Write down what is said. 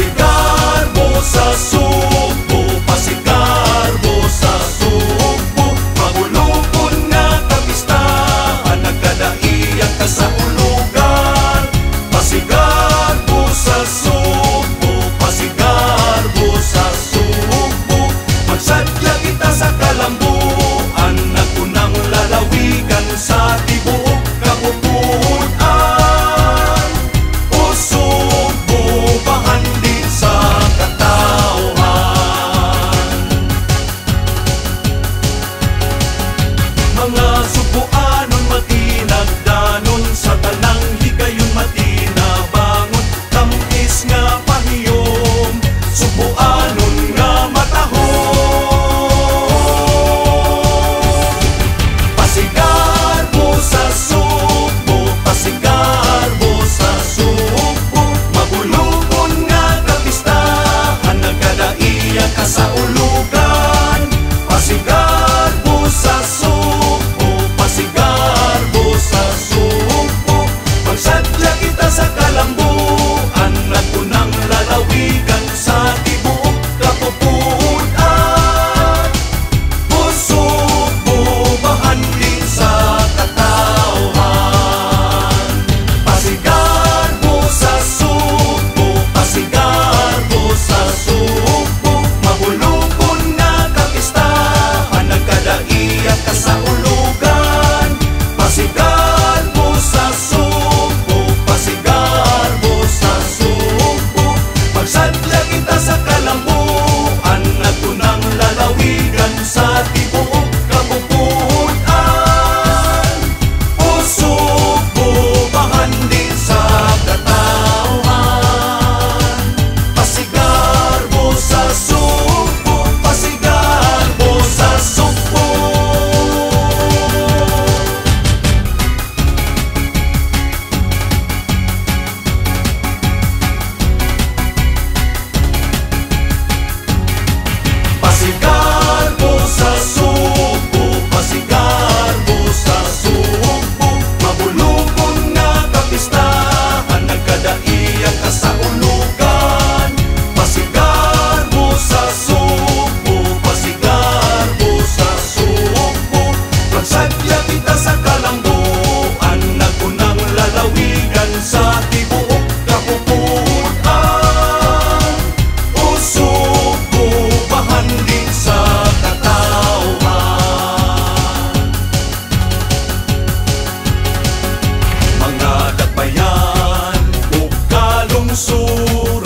Pasigar mo sa Subo, pasigar mo sa Subo, magulupon nga kapistahan, nagkadaiang kasaulugan. Pasigar mo sa Subo, pasigar mo sa Subo, magsadya kita sa kalambuan, nagunang lalawigan sa tibuok kapupuan. O Subo, bahan din sa katauhan. Mga Subuanon matinagdanon, sa tanang higayon matinabangon, tamis nga pahiyom, Subuanon nga matahom. Pasigar mo sa Subo, pasigar mo sa Subo, magulupon nga kapistahan, nagkadaiang kasaulugan. Pasigar mo sa Subo, pasigar mo sa Subo, magsadya kita sa kalambuan, nagunang lalawigan sa tibuok kapupuan. O Subo, bahan din sa katauhan. Pasigar mo sa Subo, pasigar mo sa Subo, magulupon nga kapistahan, nagkadaiang kasaulugan. Pasigar mo sa Subo, pasigar mo sa Subo, magsadya kita sa kalambuan, nagunang lalawigan sa tibuok kapupuan. O Subo, bahan din sa katauhan. Pasigar mo sa Subo, pasigar mo sa Subo. Pasigar mo sa Subo, pasigar mo sa Subo, magulupon nga kapistahan, nagkadaiang kasaulugan. Pasigar mo sa Subo, pasigar mo sa Subo, magsadya kita sa kalambuan, nagunang lalawigan sa tibuok kapupuan. O Subo, bahan din sa katauhan. Mga dakbayan ug kalungsod,